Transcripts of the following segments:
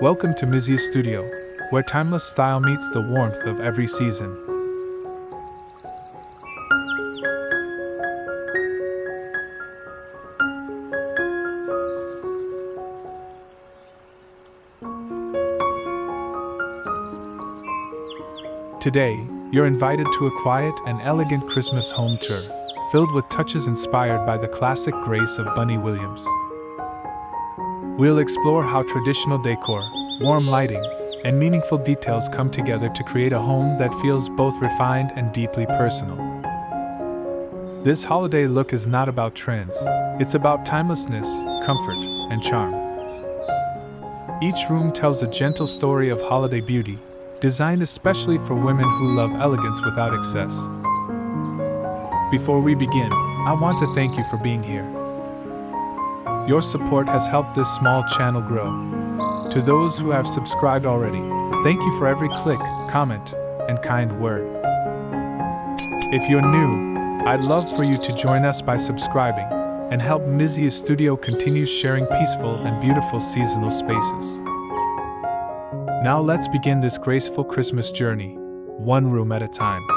Welcome to Mizia's Studio, where timeless style meets the warmth of every season. Today, you're invited to a quiet and elegant Christmas home tour, filled with touches inspired by the classic grace of Bunny Williams. We'll explore how traditional decor, warm lighting, and meaningful details come together to create a home that feels both refined and deeply personal. This holiday look is not about trends, it's about timelessness, comfort, and charm. Each room tells a gentle story of holiday beauty, designed especially for women who love elegance without excess. Before we begin, I want to thank you for being here. Your support has helped this small channel grow. To those who have subscribed already, thank you for every click, comment, and kind word. If you're new, I'd love for you to join us by subscribing and help Mizia's Studio continue sharing peaceful and beautiful seasonal spaces. Now let's begin this graceful Christmas journey, one room at a time.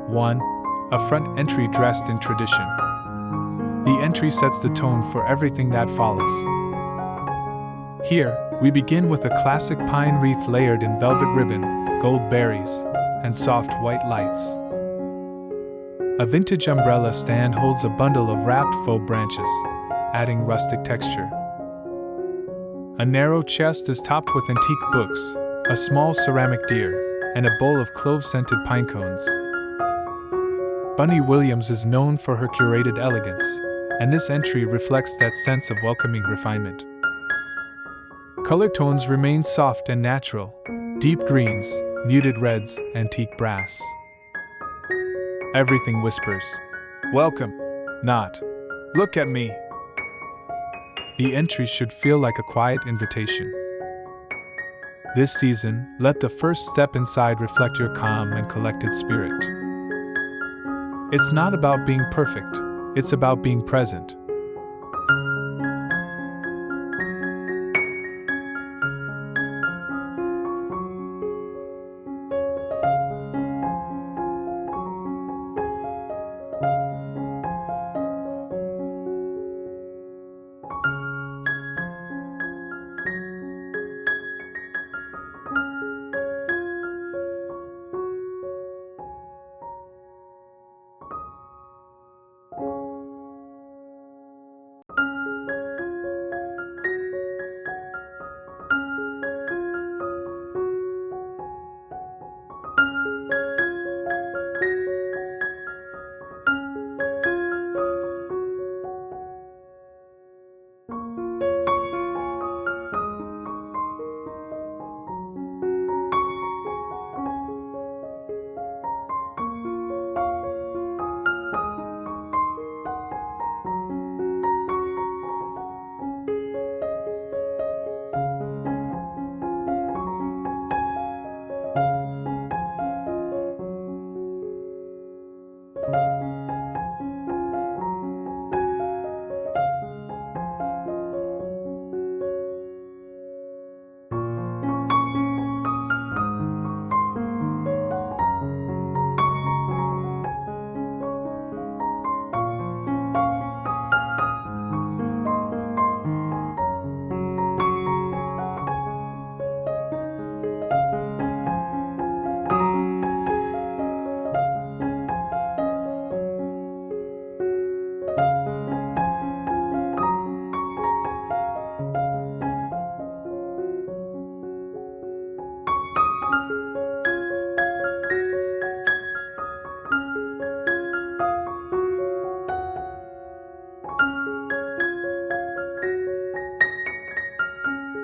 One, a front entry dressed in tradition. The entry sets the tone for everything that follows. Here, we begin with a classic pine wreath layered in velvet ribbon, gold berries, and soft white lights. A vintage umbrella stand holds a bundle of wrapped faux branches, adding rustic texture. A narrow chest is topped with antique books, a small ceramic deer, and a bowl of clove-scented pine cones. Bunny Williams is known for her curated elegance, and this entry reflects that sense of welcoming refinement. Color tones remain soft and natural: deep greens, muted reds, antique brass. Everything whispers, "Welcome," not, "Look at me." The entry should feel like a quiet invitation. This season, let the first step inside reflect your calm and collected spirit. It's not about being perfect, it's about being present.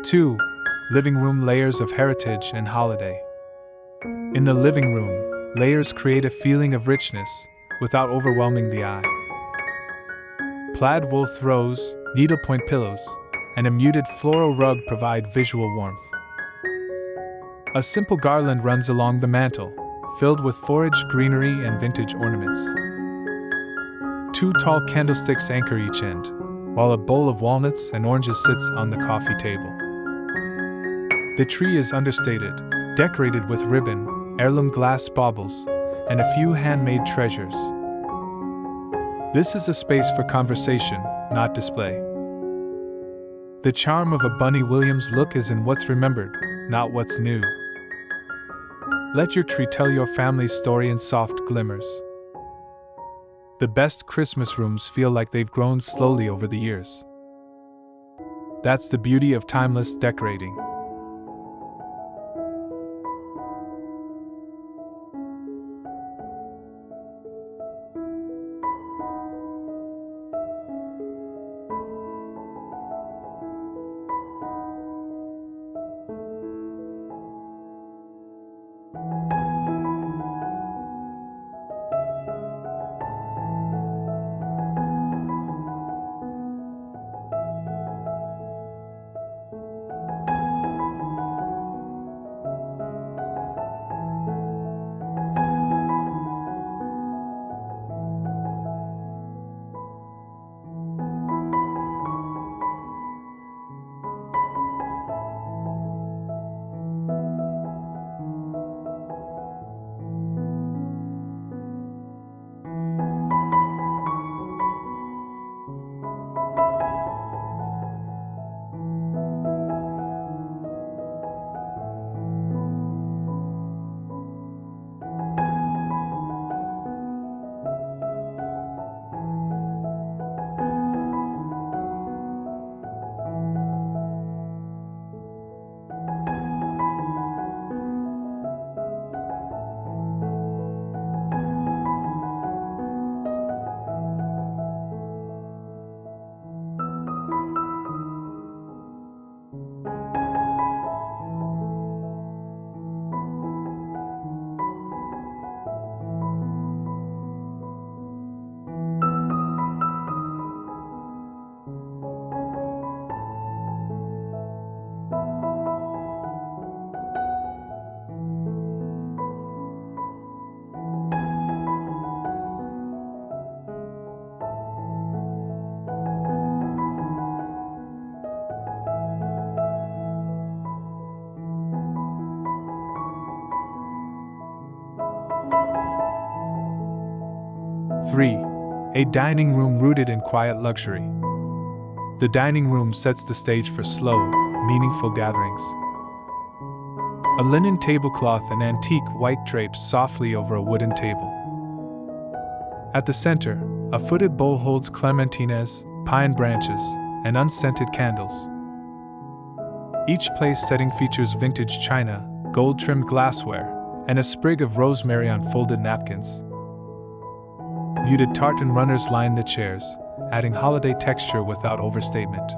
2. Living room layers of heritage and holiday. In the living room, layers create a feeling of richness without overwhelming the eye. Plaid wool throws, needlepoint pillows, and a muted floral rug provide visual warmth. A simple garland runs along the mantel, filled with foraged greenery and vintage ornaments. 2 tall candlesticks anchor each end, while a bowl of walnuts and oranges sits on the coffee table. The tree is understated, decorated with ribbon, heirloom glass baubles, and a few handmade treasures. This is a space for conversation, not display. The charm of a Bunny Williams look is in what's remembered, not what's new. Let your tree tell your family's story in soft glimmers. The best Christmas rooms feel like they've grown slowly over the years. That's the beauty of timeless decorating. Three, a dining room rooted in quiet luxury. The dining room sets the stage for slow, meaningful gatherings. A linen tablecloth and antique white drapes softly over a wooden table. At the center, a footed bowl holds clementines, pine branches, and unscented candles. Each place setting features vintage china, gold-trimmed glassware, and a sprig of rosemary on folded napkins. Muted tartan runners line the chairs, adding holiday texture without overstatement.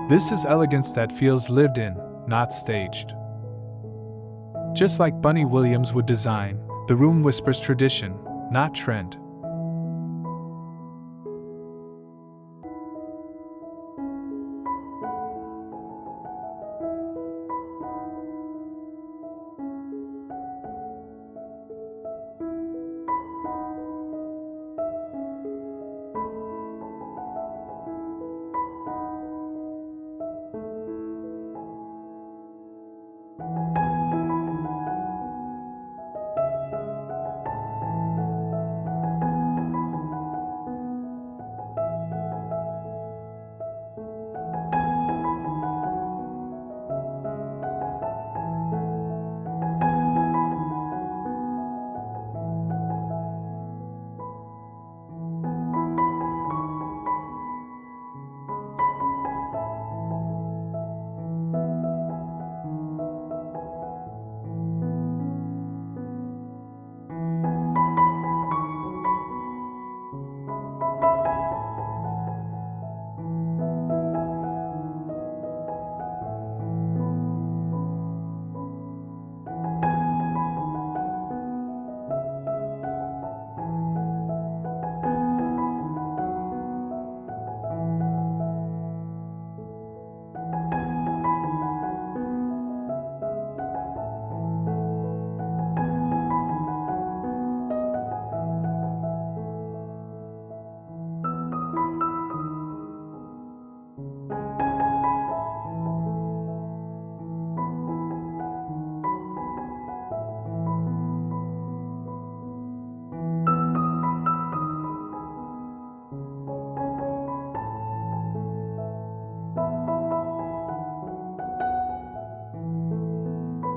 This is elegance that feels lived in, not staged. Just like Bunny Williams would design, the room whispers tradition, not trend.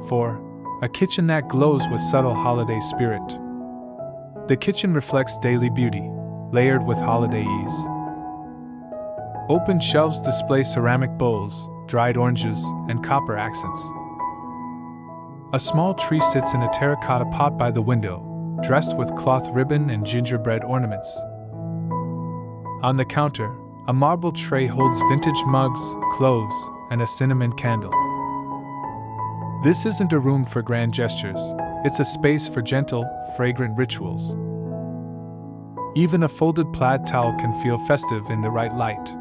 4. A kitchen that glows with subtle holiday spirit. The kitchen reflects daily beauty, layered with holiday ease. Open shelves display ceramic bowls, dried oranges, and copper accents. A small tree sits in a terracotta pot by the window, dressed with cloth ribbon and gingerbread ornaments. On the counter, a marble tray holds vintage mugs, cloves, and a cinnamon candle. This isn't a room for grand gestures, it's a space for gentle, fragrant rituals. Even a folded plaid towel can feel festive in the right light.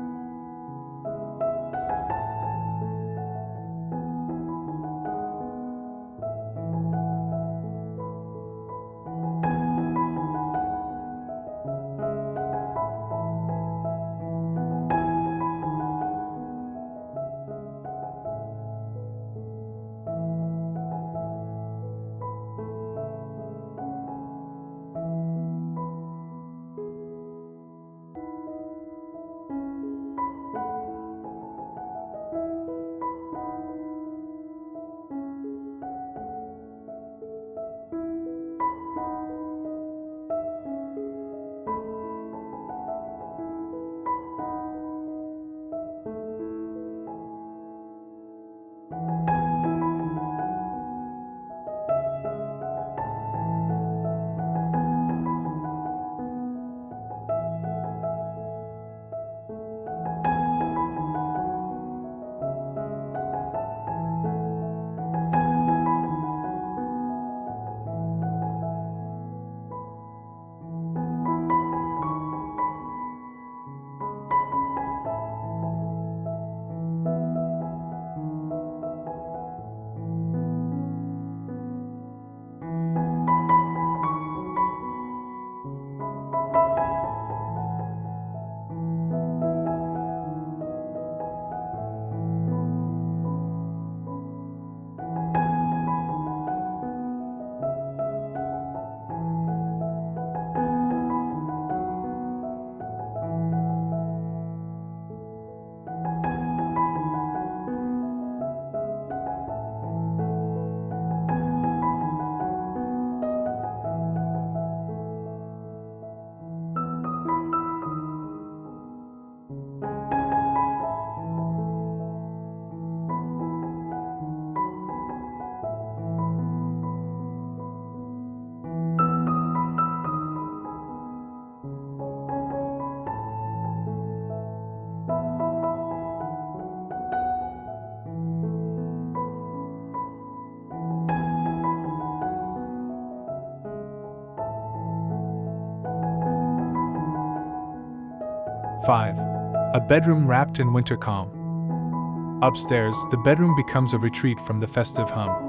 Five. A bedroom wrapped in winter calm. Upstairs, the bedroom becomes a retreat from the festive hum.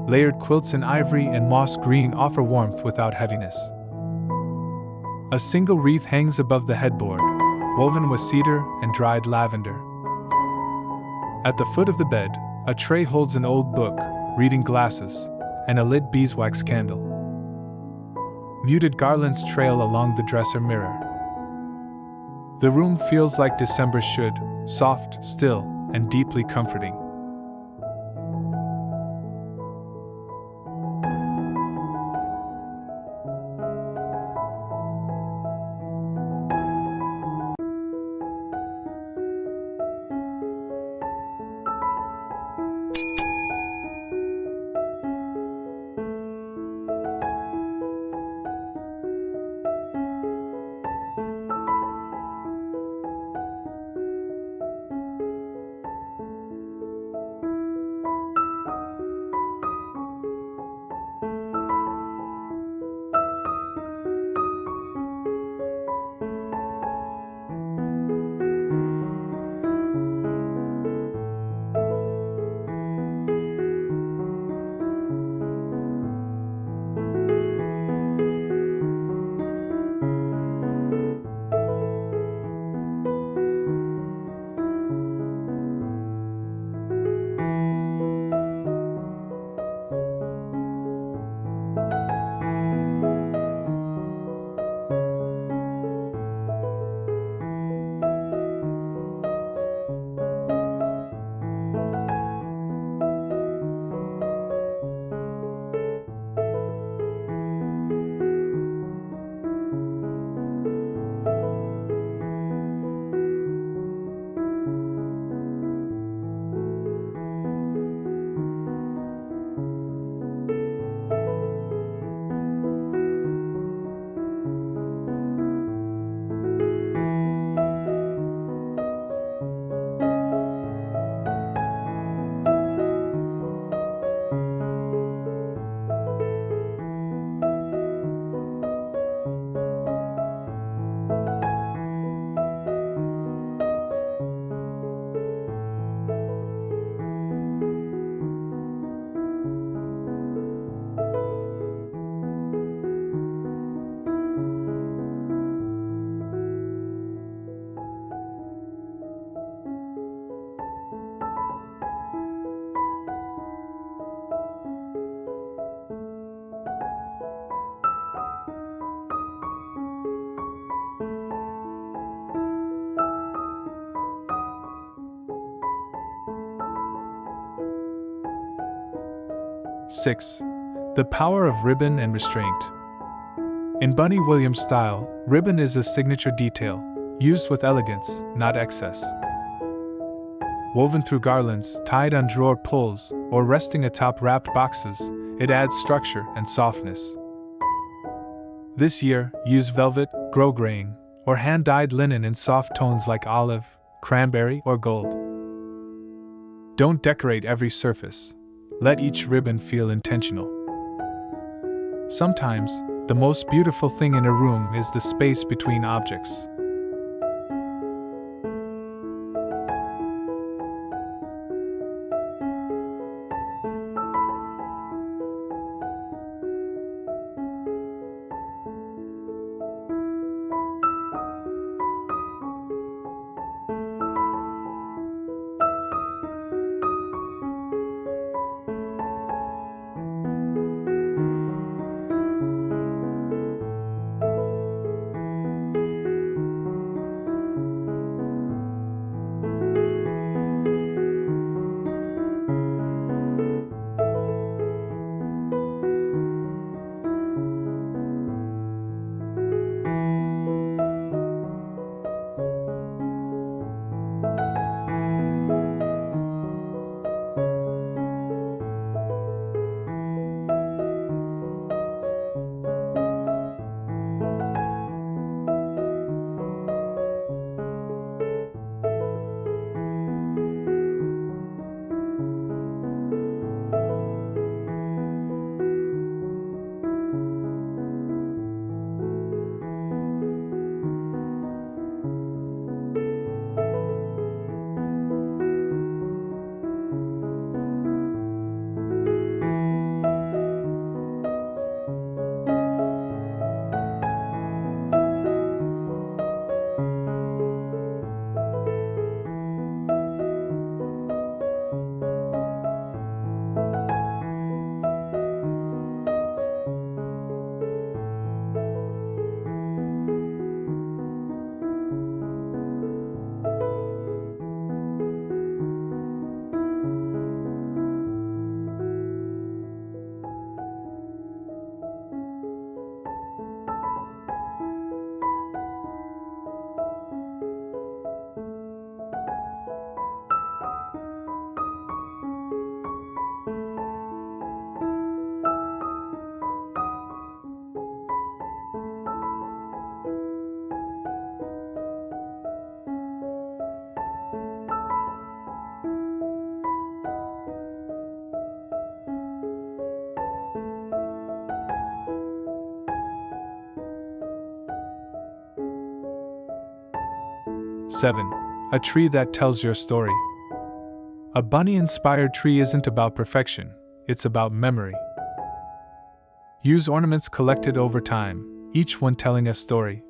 Layered quilts in ivory and moss green offer warmth without heaviness. A single wreath hangs above the headboard, woven with cedar and dried lavender. At the foot of the bed, a tray holds an old book, reading glasses, and a lit beeswax candle. Muted garlands trail along the dresser mirror. The room feels like December should, soft, still, and deeply comforting. 6. The power of ribbon and restraint. In Bunny Williams style, ribbon is a signature detail, used with elegance, not excess. Woven through garlands, tied on drawer pulls, or resting atop wrapped boxes, it adds structure and softness. This year, use velvet, grosgrain, or hand-dyed linen in soft tones like olive, cranberry, or gold. Don't decorate every surface. Let each ribbon feel intentional. Sometimes, the most beautiful thing in a room is the space between objects. Seven. A tree that tells your story. A bunny-inspired tree isn't about perfection, it's about memory. Use ornaments collected over time, each one telling a story.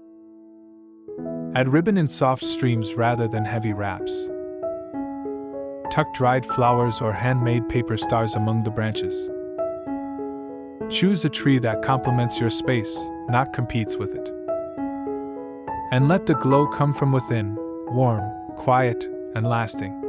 Add ribbon in soft streams rather than heavy wraps. Tuck dried flowers or handmade paper stars among the branches. Choose a tree that complements your space, not competes with it. And let the glow come from within, warm, quiet, and lasting.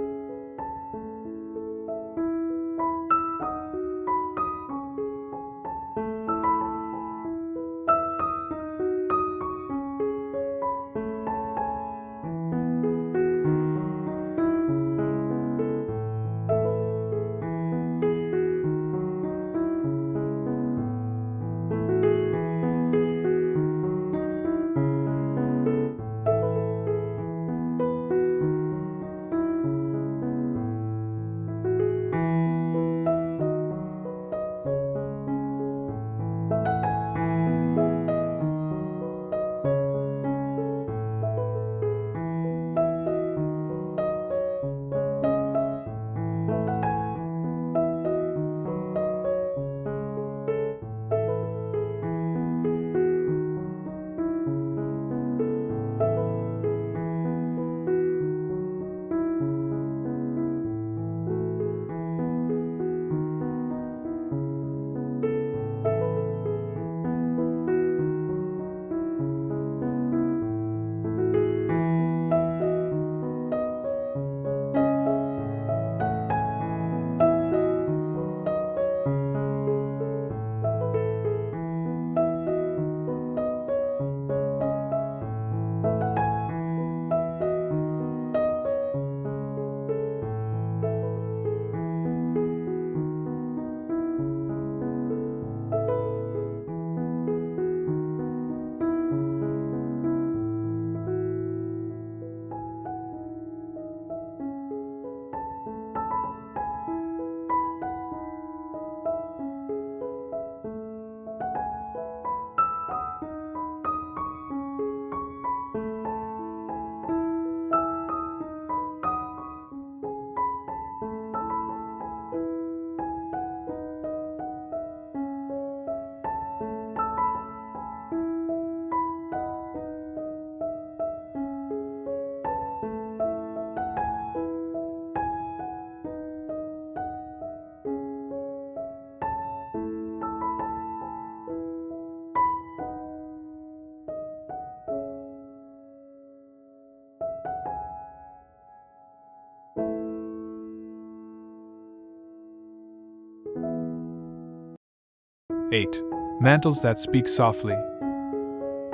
8. Mantels that speak softly.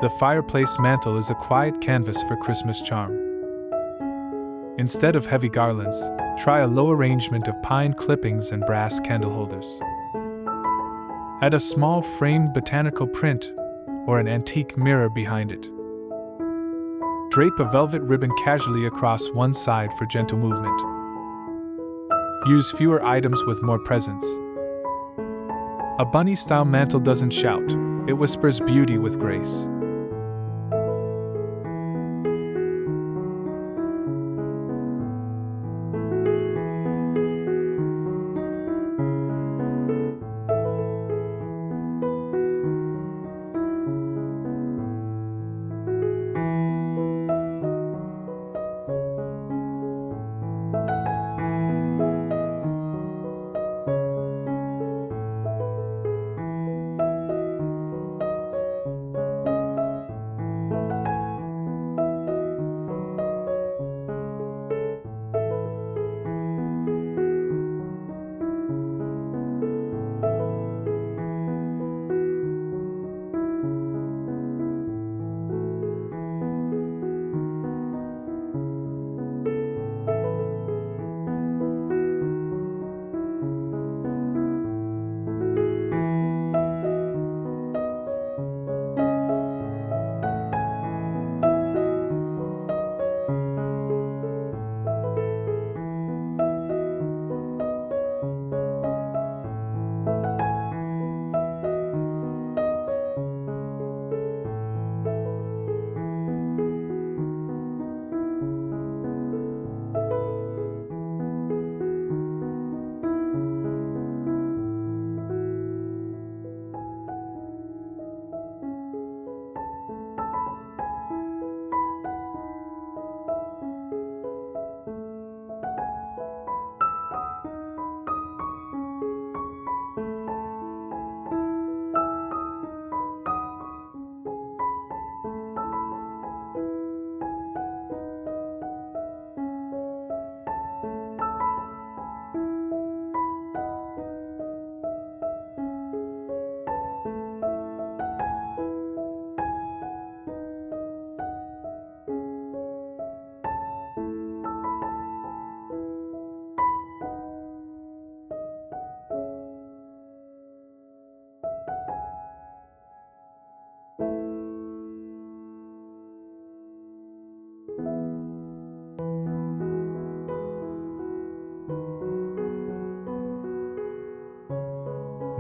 The fireplace mantel is a quiet canvas for Christmas charm. Instead of heavy garlands, try a low arrangement of pine clippings and brass candle holders. Add a small framed botanical print or an antique mirror behind it. Drape a velvet ribbon casually across one side for gentle movement. Use fewer items with more presence. A bunny-style mantle doesn't shout, it whispers beauty with grace.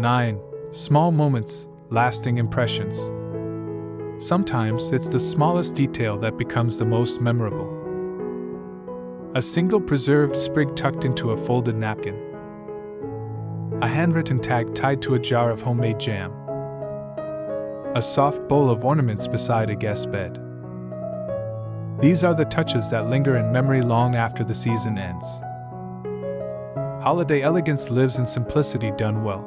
Nine. Small moments, lasting impressions. Sometimes it's the smallest detail that becomes the most memorable. A single preserved sprig tucked into a folded napkin. A handwritten tag tied to a jar of homemade jam. A soft bowl of ornaments beside a guest bed. These are the touches that linger in memory long after the season ends. Holiday elegance lives in simplicity done well.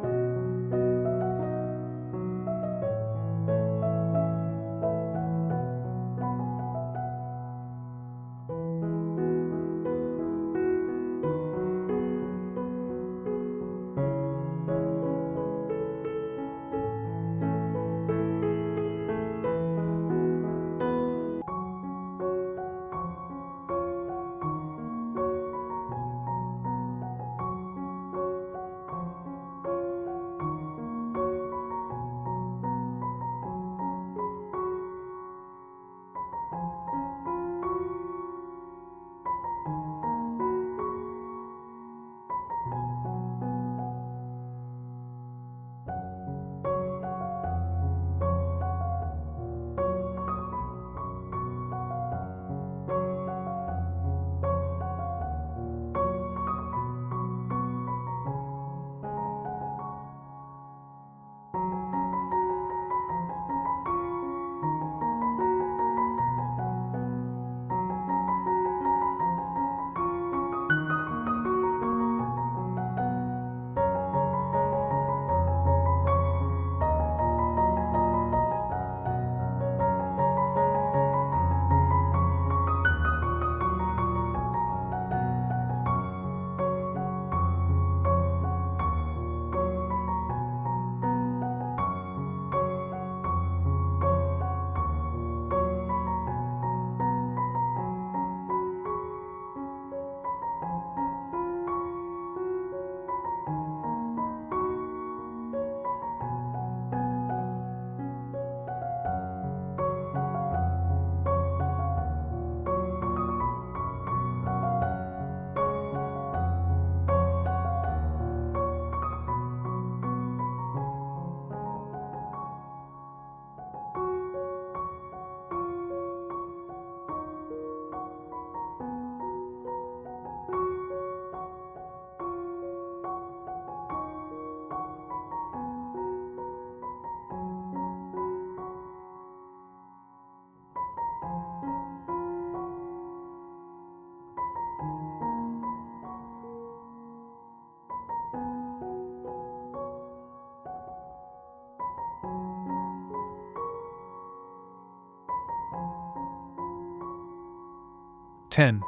10.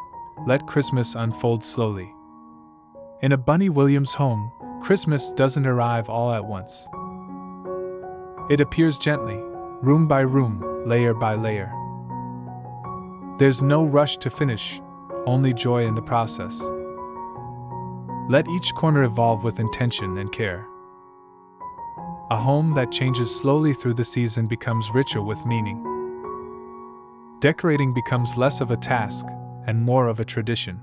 Let Christmas unfold slowly. In a Bunny Williams home, Christmas doesn't arrive all at once. It appears gently, room by room, layer by layer. There's no rush to finish, only joy in the process. Let each corner evolve with intention and care. A home that changes slowly through the season becomes richer with meaning. Decorating becomes less of a task and more of a tradition.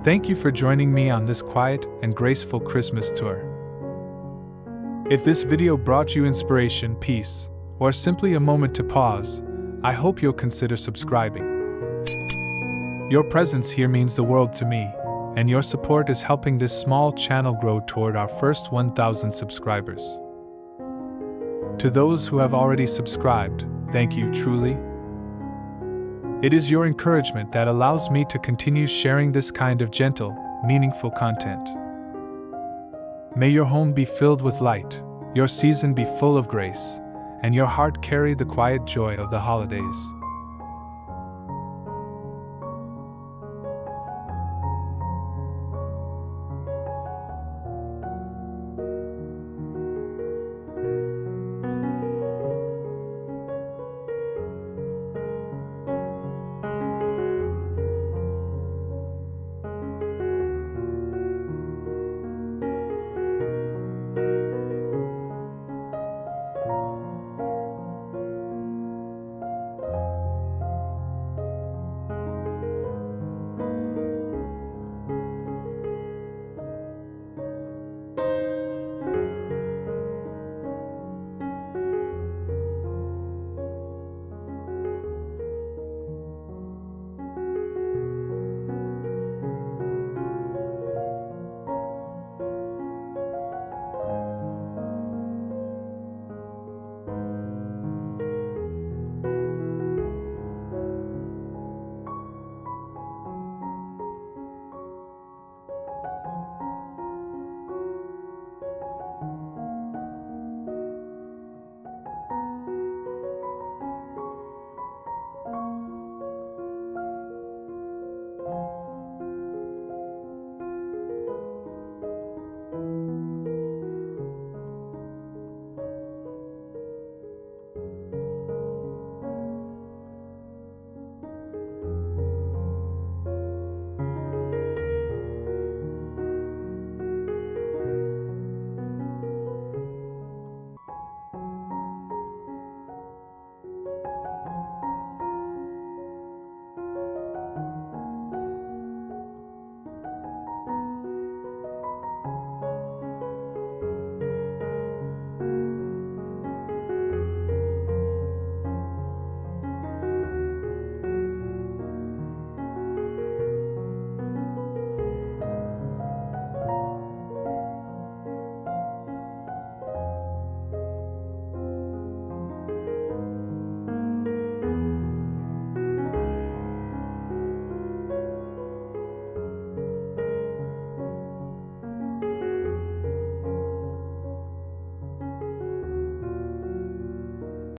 Thank you for joining me on this quiet and graceful Christmas tour. If this video brought you inspiration, peace, or simply a moment to pause, I hope you'll consider subscribing. Your presence here means the world to me, and your support is helping this small channel grow toward our first 1,000 subscribers. To those who have already subscribed, thank you truly. It is your encouragement that allows me to continue sharing this kind of gentle, meaningful content. May your home be filled with light, your season be full of grace, and your heart carry the quiet joy of the holidays.